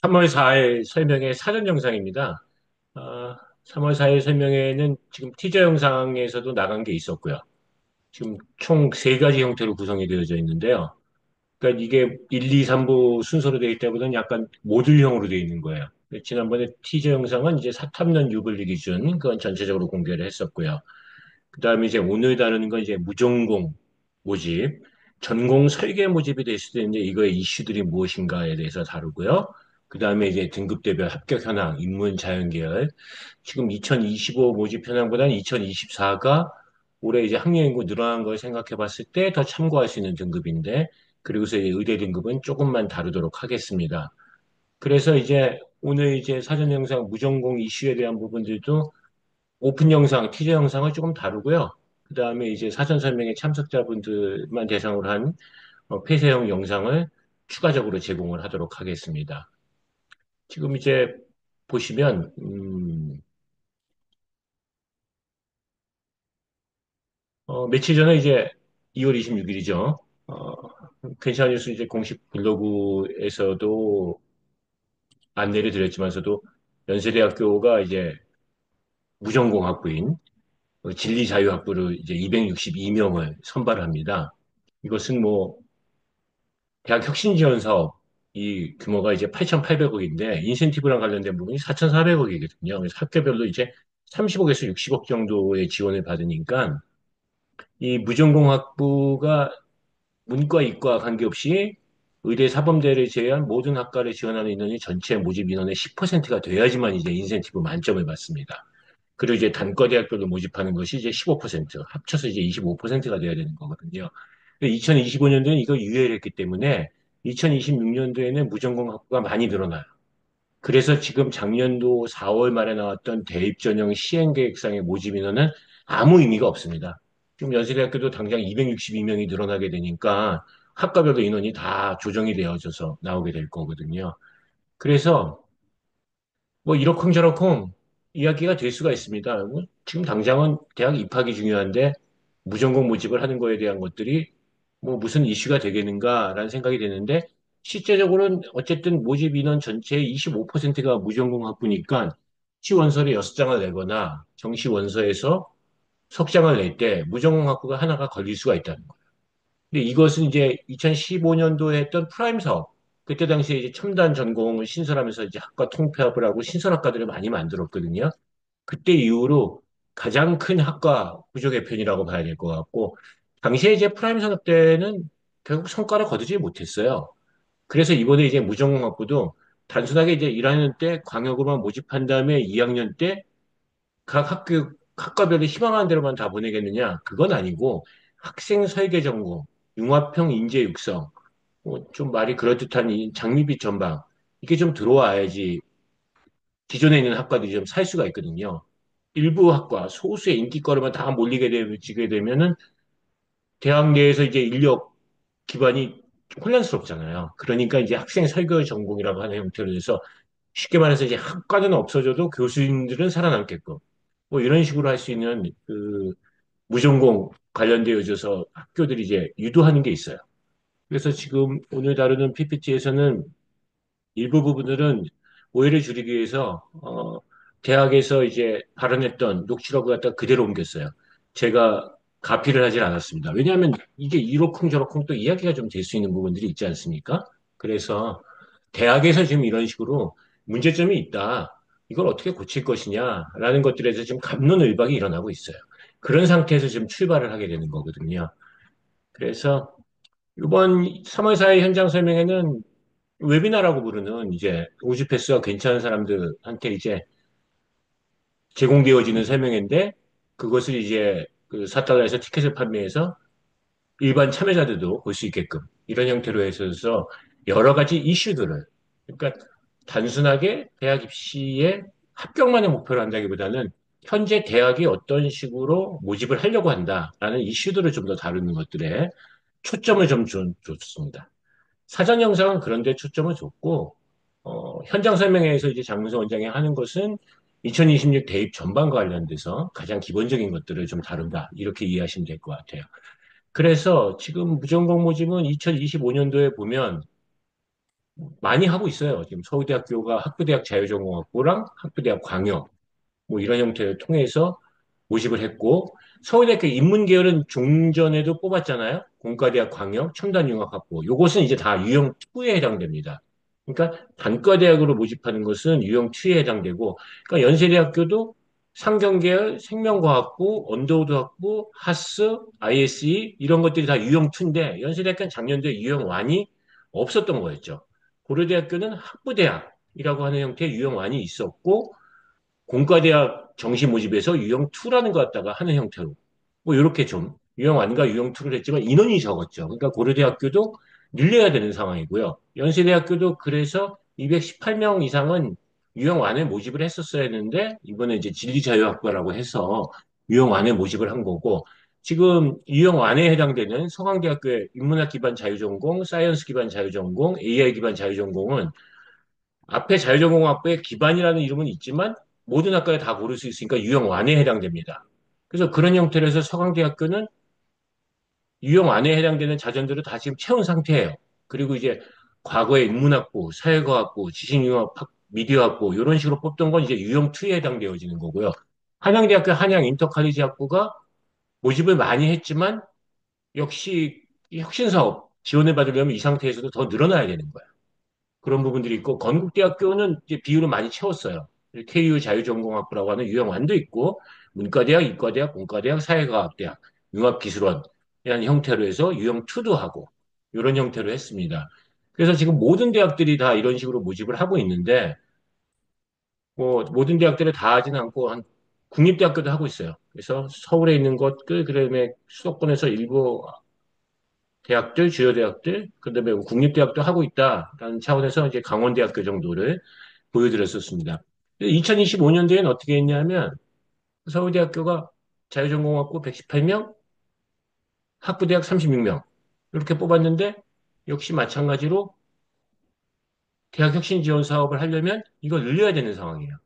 3월 4일 설명회 사전 영상입니다. 3월 4일 설명회는 지금 티저 영상에서도 나간 게 있었고요. 지금 총 세 가지 형태로 구성이 되어져 있는데요. 그러니까 이게 1, 2, 3부 순서로 되어 있다보다는 약간 모듈형으로 되어 있는 거예요. 지난번에 티저 영상은 이제 사탐년 유불리 기준, 그건 전체적으로 공개를 했었고요. 그 다음에 이제 오늘 다루는 건 이제 무전공 모집, 전공 설계 모집이 될 수도 있는데 이거의 이슈들이 무엇인가에 대해서 다루고요. 그 다음에 이제 등급대별 합격 현황, 인문 자연계열. 지금 2025 모집 현황보다는 2024가 올해 이제 학년 인구 늘어난 걸 생각해 봤을 때 더 참고할 수 있는 등급인데, 그리고서 이 의대 등급은 조금만 다루도록 하겠습니다. 그래서 이제 오늘 이제 사전 영상 무전공 이슈에 대한 부분들도 오픈 영상, 티저 영상을 조금 다루고요. 그 다음에 이제 사전 설명회 참석자분들만 대상으로 한 폐쇄형 영상을 추가적으로 제공을 하도록 하겠습니다. 지금 이제 보시면, 며칠 전에 이제 2월 26일이죠. 괜찮은 뉴스 이제 공식 블로그에서도 안내를 드렸지만서도 연세대학교가 이제 무전공학부인 진리자유학부를 이제 262명을 선발합니다. 이것은 뭐 대학 혁신지원 사업 이 규모가 이제 8,800억인데 인센티브랑 관련된 부분이 4,400억이거든요. 그래서 학교별로 이제 30억에서 60억 정도의 지원을 받으니까 이 무전공학부가 문과, 이과 관계없이 의대 사범대를 제외한 모든 학과를 지원하는 인원이 전체 모집 인원의 10%가 돼야지만 이제 인센티브 만점을 받습니다. 그리고 이제 단과대학교를 모집하는 것이 이제 15%, 합쳐서 이제 25%가 돼야 되는 거거든요. 2025년도에는 이거 유예를 했기 때문에 2026년도에는 무전공 학부가 많이 늘어나요. 그래서 지금 작년도 4월 말에 나왔던 대입 전형 시행 계획상의 모집 인원은 아무 의미가 없습니다. 지금 연세대학교도 당장 262명이 늘어나게 되니까 학과별로 인원이 다 조정이 되어져서 나오게 될 거거든요. 그래서 뭐 이러쿵저러쿵 이야기가 될 수가 있습니다. 뭐 지금 당장은 대학 입학이 중요한데 무전공 모집을 하는 거에 대한 것들이 뭐 무슨 이슈가 되겠는가라는 생각이 드는데 실제적으로는 어쨌든 모집 인원 전체의 25%가 무전공 학부니까 시원서를 6장을 내거나 정시 원서에서 석장을 낼 때 무전공 학부가 하나가 걸릴 수가 있다는 거예요. 근데 이것은 이제 2015년도에 했던 프라임 사업, 그때 당시에 이제 첨단 전공을 신설하면서 이제 학과 통폐합을 하고 신설학과들을 많이 만들었거든요. 그때 이후로 가장 큰 학과 구조 개편이라고 봐야 될 것 같고, 당시에 이제 프라임 산업 때는 결국 성과를 거두지 못했어요. 그래서 이번에 이제 무전공학부도 단순하게 이제 1학년 때 광역으로만 모집한 다음에 2학년 때 각 학교, 학과별로 희망하는 대로만 다 보내겠느냐? 그건 아니고 학생 설계 전공, 융합형 인재 육성, 좀 말이 그럴듯한 이 장밋빛 전방, 이게 좀 들어와야지 기존에 있는 학과들이 좀 살 수가 있거든요. 일부 학과, 소수의 인기과로만 다 몰리게 되게 되면은 대학 내에서 이제 인력 기반이 혼란스럽잖아요. 그러니까 이제 학생 설계 전공이라고 하는 형태로 해서 쉽게 말해서 이제 학과는 없어져도 교수님들은 살아남게끔 뭐 이런 식으로 할 수 있는 그 무전공 관련되어 있어서 학교들이 이제 유도하는 게 있어요. 그래서 지금 오늘 다루는 PPT에서는 일부 부분들은 오해를 줄이기 위해서 대학에서 이제 발언했던 녹취록을 갖다 그대로 옮겼어요. 제가 가피를 하진 않았습니다. 왜냐하면 이게 이러쿵저러쿵 또 이야기가 좀 될 수 있는 부분들이 있지 않습니까? 그래서 대학에서 지금 이런 식으로 문제점이 있다. 이걸 어떻게 고칠 것이냐라는 것들에서 지금 갑론을박이 일어나고 있어요. 그런 상태에서 지금 출발을 하게 되는 거거든요. 그래서 이번 3월 4일 현장 설명회는 웨비나라고 부르는 이제 우주 패스가 괜찮은 사람들한테 이제 제공되어지는 설명회인데 그것을 이제 그 4달러에서 티켓을 판매해서 일반 참여자들도 볼 수 있게끔 이런 형태로 해서 여러 가지 이슈들을 그러니까 단순하게 대학 입시의 합격만의 목표로 한다기보다는 현재 대학이 어떤 식으로 모집을 하려고 한다라는 이슈들을 좀 더 다루는 것들에 초점을 좀 줬습니다. 사전 영상은 그런데 초점을 줬고, 현장 설명회에서 이제 장문서 원장이 하는 것은 2026 대입 전반과 관련돼서 가장 기본적인 것들을 좀 다룬다. 이렇게 이해하시면 될 것 같아요. 그래서 지금 무전공 모집은 2025년도에 보면 많이 하고 있어요. 지금 서울대학교가 학부대학 자유전공학부랑 학부대학 광역 뭐 이런 형태를 통해서 모집을 했고 서울대학교 인문계열은 종전에도 뽑았잖아요. 공과대학 광역 첨단융합학부. 요것은 이제 다 유형 2에 해당됩니다. 그러니까 단과대학으로 모집하는 것은 유형 2에 해당되고 그러니까 연세대학교도 상경계열, 생명과학부, 언더우드학부, 하스, ISE 이런 것들이 다 유형 2인데 연세대학교는 작년도에 유형 1이 없었던 거였죠. 고려대학교는 학부대학이라고 하는 형태의 유형 1이 있었고 공과대학 정시 모집에서 유형 2라는 것 갖다가 하는 형태로 뭐 이렇게 좀 유형 1과 유형 2를 했지만 인원이 적었죠. 그러니까 고려대학교도 늘려야 되는 상황이고요. 연세대학교도 그래서 218명 이상은 유형 1에 모집을 했었어야 했는데 이번에 이제 진리자유학과라고 해서 유형 1에 모집을 한 거고 지금 유형 1에 해당되는 서강대학교의 인문학 기반 자유전공, 사이언스 기반 자유전공, AI 기반 자유전공은 앞에 자유전공학부의 기반이라는 이름은 있지만 모든 학과에 다 고를 수 있으니까 유형 1에 해당됩니다. 그래서 그런 형태로 해서 서강대학교는 유형 1에 해당되는 자전들을 다 지금 채운 상태예요. 그리고 이제 과거에 인문학부, 사회과학부, 지식융합, 미디어학부 이런 식으로 뽑던 건 이제 유형 2에 해당되어지는 거고요. 한양대학교 한양 인터칼리지 학부가 모집을 많이 했지만 역시 이 혁신사업 지원을 받으려면 이 상태에서도 더 늘어나야 되는 거예요. 그런 부분들이 있고 건국대학교는 이제 비율을 많이 채웠어요. KU 자유전공학부라고 하는 유형안도 있고 문과대학, 이과대학, 공과대학, 사회과학대학, 융합기술원 이런 형태로 해서 유형2도 하고 이런 형태로 했습니다. 그래서 지금 모든 대학들이 다 이런 식으로 모집을 하고 있는데 뭐 모든 대학들을 다 하지는 않고 한 국립대학교도 하고 있어요. 그래서 서울에 있는 것들 그다음에 수도권에서 일부 대학들, 주요 대학들, 그다음에 국립대학도 하고 있다라는 차원에서 이제 강원대학교 정도를 보여드렸었습니다. 2025년도에는 어떻게 했냐면 서울대학교가 자유전공학부 118명, 학부대학 36명 이렇게 뽑았는데 역시 마찬가지로 대학 혁신 지원 사업을 하려면 이걸 늘려야 되는 상황이에요.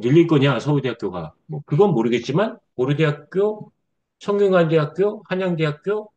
늘릴 거냐 서울대학교가 뭐 그건 모르겠지만 고려대학교, 성균관대학교, 한양대학교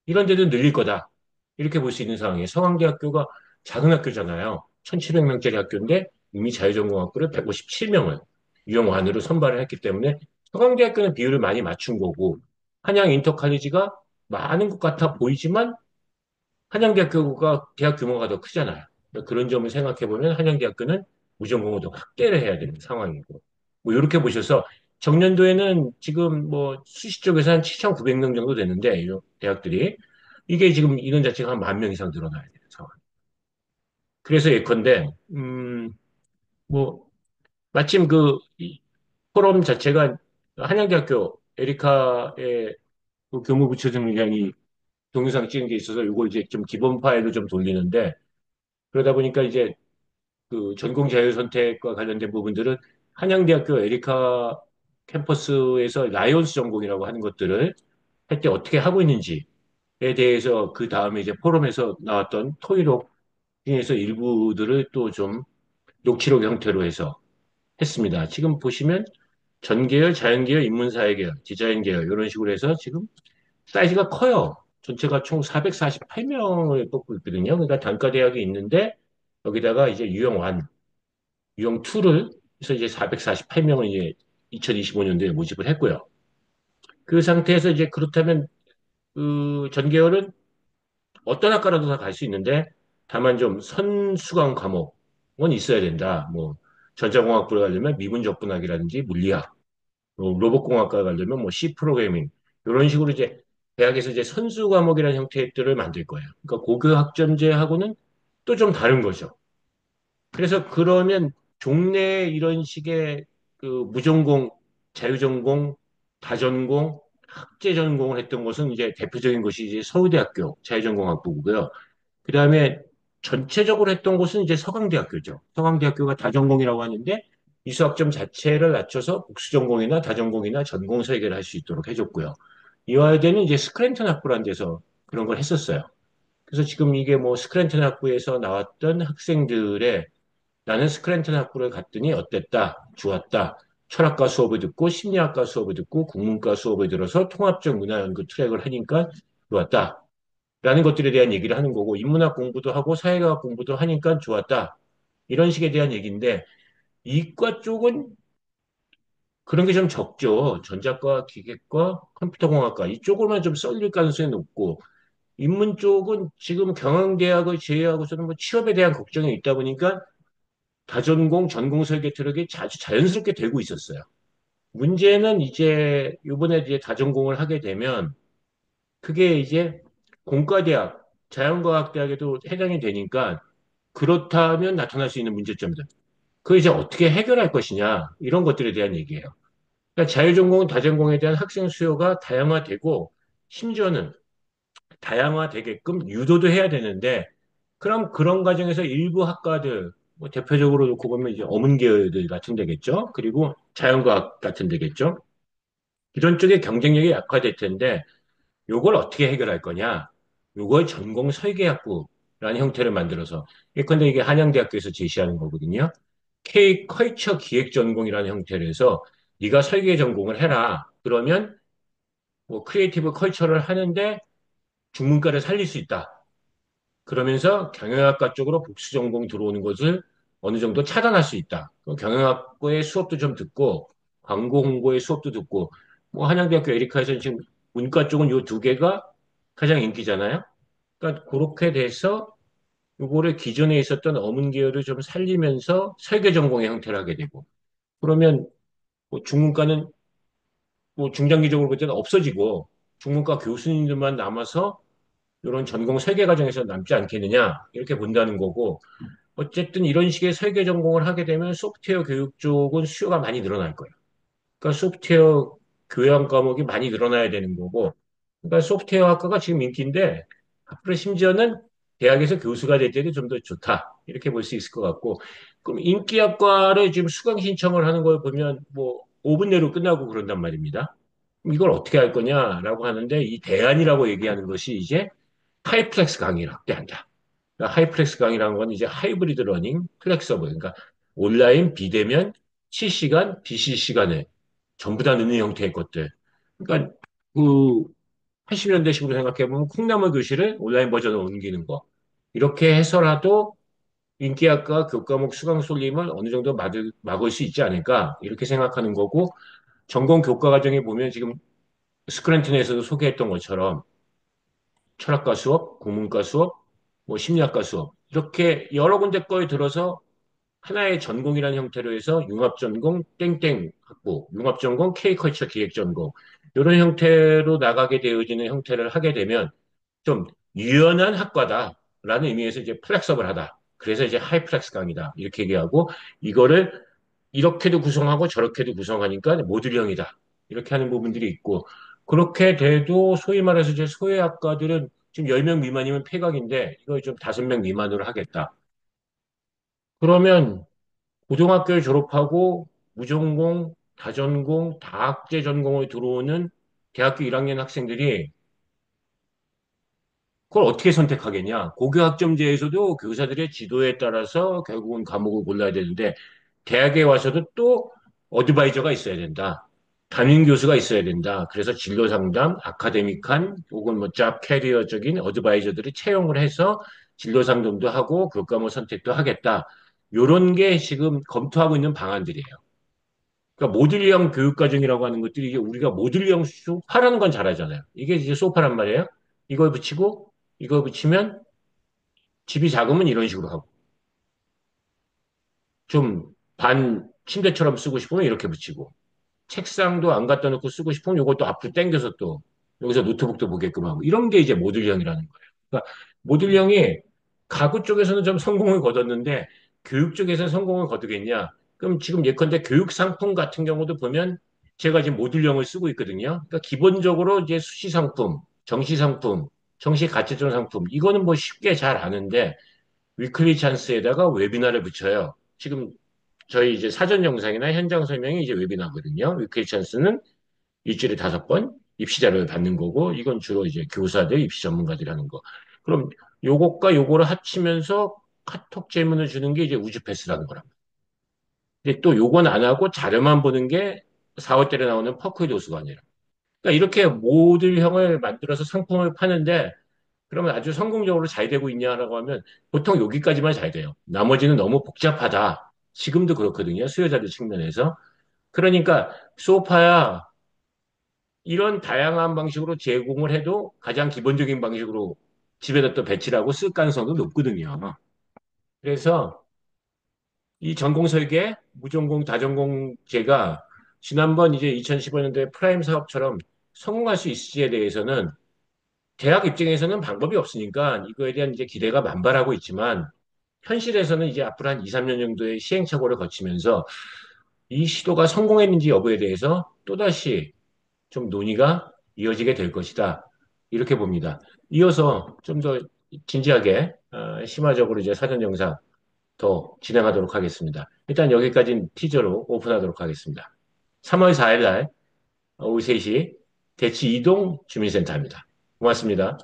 이런 데도 늘릴 거다. 이렇게 볼 수 있는 상황이에요. 서강대학교가 작은 학교잖아요. 1,700명짜리 학교인데 이미 자유전공학부를 157명을 유형완으로 선발을 했기 때문에 서강대학교는 비율을 많이 맞춘 거고 한양 인터칼리지가 많은 것 같아 보이지만 한양대학교가 대학 규모가 더 크잖아요. 그런 점을 생각해 보면 한양대학교는 우정공을 더 확대를 해야 되는 상황이고 뭐 이렇게 보셔서 정년도에는 지금 뭐 수시 쪽에서 한 7,900명 정도 되는데 이 대학들이 이게 지금 인원 자체가 한 10,000명 이상 늘어나야 되는 상황. 그래서 예컨대 뭐 마침 이 포럼 자체가 한양대학교 에리카의 그 교무부처장이 동영상 찍은 게 있어서 이걸 이제 좀 기본 파일로 좀 돌리는데 그러다 보니까 이제 그 전공 자유 선택과 관련된 부분들은 한양대학교 에리카 캠퍼스에서 라이온스 전공이라고 하는 것들을 할 때 어떻게 하고 있는지에 대해서 그 다음에 이제 포럼에서 나왔던 토의록 중에서 일부들을 또 좀 녹취록 형태로 해서 했습니다. 지금 보시면 전계열, 자연계열, 인문사회계열, 디자인계열 이런 식으로 해서 지금 사이즈가 커요. 전체가 총 448명을 뽑고 있거든요. 그러니까 단과대학이 있는데 여기다가 이제 유형 2를 해서 이제 448명을 이제 2025년도에 모집을 했고요. 그 상태에서 이제 그렇다면 그 전계열은 어떤 학과라도 다 갈 수 있는데 다만 좀 선수강 과목은 있어야 된다. 뭐 전자공학부를 가려면 미분적분학이라든지 물리학, 로봇공학과 가려면 뭐 C 프로그래밍 이런 식으로 이제 대학에서 이제 선수 과목이라는 형태들을 만들 거예요. 그러니까 고교 학점제하고는 또 좀 다른 거죠. 그래서 그러면 종래 이런 식의 그 무전공, 자유전공, 다전공, 학제전공을 했던 곳은 이제 대표적인 것이 이제 서울대학교 자유전공학부고요. 그 다음에 전체적으로 했던 곳은 이제 서강대학교죠. 서강대학교가 다전공이라고 하는데 이수학점 자체를 낮춰서 복수전공이나 다전공이나 전공 설계를 할 수 있도록 해줬고요. 이화여대는 이제 스크랜턴 학부라는 데서 그런 걸 했었어요. 그래서 지금 이게 뭐 스크랜턴 학부에서 나왔던 학생들의 나는 스크랜턴 학부를 갔더니 어땠다, 좋았다. 철학과 수업을 듣고 심리학과 수업을 듣고 국문과 수업을 들어서 통합적 문화연구 트랙을 하니까 좋았다. 라는 것들에 대한 얘기를 하는 거고, 인문학 공부도 하고 사회과학 공부도 하니까 좋았다. 이런 식에 대한 얘기인데, 이과 쪽은 그런 게 좀 적죠. 전자과, 기계과, 컴퓨터공학과 이쪽으로만 좀 쏠릴 가능성이 높고, 인문 쪽은 지금 경영대학을 제외하고서는 뭐 취업에 대한 걱정이 있다 보니까 다전공, 전공 설계 트랙이 아주 자연스럽게 되고 있었어요. 문제는 이제 이번에 이제 다전공을 하게 되면 그게 이제 공과대학, 자연과학대학에도 해당이 되니까 그렇다면 나타날 수 있는 문제점들. 그걸 이제 어떻게 해결할 것이냐, 이런 것들에 대한 얘기예요. 그러니까 자유전공, 다전공에 대한 학생 수요가 다양화되고, 심지어는 다양화되게끔 유도도 해야 되는데, 그럼 그런 과정에서 일부 학과들, 뭐 대표적으로 놓고 보면 이제 어문계열 같은 데겠죠. 그리고 자연과학 같은 데겠죠. 이런 쪽에 경쟁력이 약화될 텐데, 요걸 어떻게 해결할 거냐? 요걸 전공 설계학부라는 형태를 만들어서, 예컨대 이게 한양대학교에서 제시하는 거거든요. K 컬처 기획 전공이라는 형태로 해서 네가 설계 전공을 해라. 그러면 뭐 크리에이티브 컬처를 하는데 중문과를 살릴 수 있다. 그러면서 경영학과 쪽으로 복수 전공 들어오는 것을 어느 정도 차단할 수 있다. 그럼 경영학부의 수업도 좀 듣고 광고 홍보의 수업도 듣고 뭐 한양대학교 에리카에서는 지금 문과 쪽은 요 두 개가 가장 인기잖아요. 그러니까 그렇게 돼서 요거를 기존에 있었던 어문 계열을 좀 살리면서 설계 전공의 형태를 하게 되고 그러면 뭐 중문과는 뭐 중장기적으로 볼 때는 없어지고 중문과 교수님들만 남아서 이런 전공 설계 과정에서 남지 않겠느냐 이렇게 본다는 거고 어쨌든 이런 식의 설계 전공을 하게 되면 소프트웨어 교육 쪽은 수요가 많이 늘어날 거예요. 그러니까 소프트웨어 교양 과목이 많이 늘어나야 되는 거고 그러니까 소프트웨어 학과가 지금 인기인데 앞으로 심지어는 대학에서 교수가 될 때도 좀 더 좋다 이렇게 볼 수 있을 것 같고 그럼 인기학과를 지금 수강 신청을 하는 걸 보면 뭐 5분 내로 끝나고 그런단 말입니다. 이걸 어떻게 할 거냐라고 하는데 이 대안이라고 얘기하는 것이 이제 하이플렉스 강의를 확대한다. 그러니까 하이플렉스 강의라는 건 이제 하이브리드 러닝 플렉서블 그러니까 온라인 비대면 실시간 비실시간에 전부 다 넣는 형태의 것들. 그러니까 그 80년대식으로 생각해보면 콩나물 교실을 온라인 버전으로 옮기는 거. 이렇게 해서라도 인기학과 교과목 수강 쏠림을 어느 정도 막을 수 있지 않을까 이렇게 생각하는 거고 전공 교과 과정에 보면 지금 스크랜턴에서도 소개했던 것처럼 철학과 수업, 국문과 수업, 뭐 심리학과 수업 이렇게 여러 군데 거에 들어서 하나의 전공이라는 형태로 해서 융합전공 땡땡 학부, 융합전공 K컬처 기획전공 이런 형태로 나가게 되어지는 형태를 하게 되면 좀 유연한 학과다라는 의미에서 이제 플렉서블하다. 그래서 이제 하이플렉스 강의다 이렇게 얘기하고 이거를 이렇게도 구성하고 저렇게도 구성하니까 모듈형이다 이렇게 하는 부분들이 있고 그렇게 돼도 소위 말해서 이제 소외학과들은 지금 10명 미만이면 폐각인데 이걸 좀 5명 미만으로 하겠다. 그러면 고등학교를 졸업하고 무전공, 다전공, 다학제 전공을 들어오는 대학교 1학년 학생들이 그걸 어떻게 선택하겠냐? 고교학점제에서도 교사들의 지도에 따라서 결국은 과목을 골라야 되는데 대학에 와서도 또 어드바이저가 있어야 된다. 담임 교수가 있어야 된다. 그래서 진로 상담, 아카데믹한 혹은 뭐 잡 캐리어적인 어드바이저들을 채용을 해서 진로 상담도 하고 교과목 선택도 하겠다. 요런 게 지금 검토하고 있는 방안들이에요. 그러니까 모듈형 교육과정이라고 하는 것들이 이게 우리가 모듈형 소파라는 건 잘하잖아요. 이게 이제 소파란 말이에요. 이걸 붙이고 이걸 붙이면 집이 작으면 이런 식으로 하고 좀 반 침대처럼 쓰고 싶으면 이렇게 붙이고 책상도 안 갖다 놓고 쓰고 싶으면 이것도 앞으로 당겨서 또 여기서 노트북도 보게끔 하고 이런 게 이제 모듈형이라는 거예요. 그러니까 모듈형이 가구 쪽에서는 좀 성공을 거뒀는데 교육 쪽에서는 성공을 거두겠냐? 그럼 지금 예컨대 교육 상품 같은 경우도 보면 제가 지금 모듈형을 쓰고 있거든요. 그러니까 기본적으로 이제 수시 상품, 정시 상품, 정시 가치점 상품 이거는 뭐 쉽게 잘 아는데 위클리 찬스에다가 웨비나를 붙여요. 지금 저희 이제 사전 영상이나 현장 설명이 이제 웨비나거든요. 위클리 찬스는 일주일에 5번 입시 자료를 받는 거고, 이건 주로 이제 교사들, 입시 전문가들이 하는 거. 그럼 요것과 요거를 합치면서 카톡 질문을 주는 게 이제 우주 패스라는 거랍니다. 근데 또 요건 안 하고 자료만 보는 게 4월달에 나오는 퍼클 도서관이에요. 그러니까 이렇게 모듈형을 만들어서 상품을 파는데 그러면 아주 성공적으로 잘 되고 있냐라고 하면 보통 여기까지만 잘 돼요. 나머지는 너무 복잡하다. 지금도 그렇거든요. 수요자들 측면에서. 그러니까 소파야 이런 다양한 방식으로 제공을 해도 가장 기본적인 방식으로 집에다 또 배치를 하고 쓸 가능성도 높거든요. 그래서 이 전공 설계, 무전공, 다전공제가 지난번 이제 2015년도에 프라임 사업처럼 성공할 수 있을지에 대해서는 대학 입장에서는 방법이 없으니까 이거에 대한 이제 기대가 만발하고 있지만 현실에서는 이제 앞으로 한 2, 3년 정도의 시행착오를 거치면서 이 시도가 성공했는지 여부에 대해서 또다시 좀 논의가 이어지게 될 것이다. 이렇게 봅니다. 이어서 좀 더 진지하게, 심화적으로 이제 사전 영상 더 진행하도록 하겠습니다. 일단 여기까지는 티저로 오픈하도록 하겠습니다. 3월 4일 날 오후 3시 대치 이동 주민센터입니다. 고맙습니다.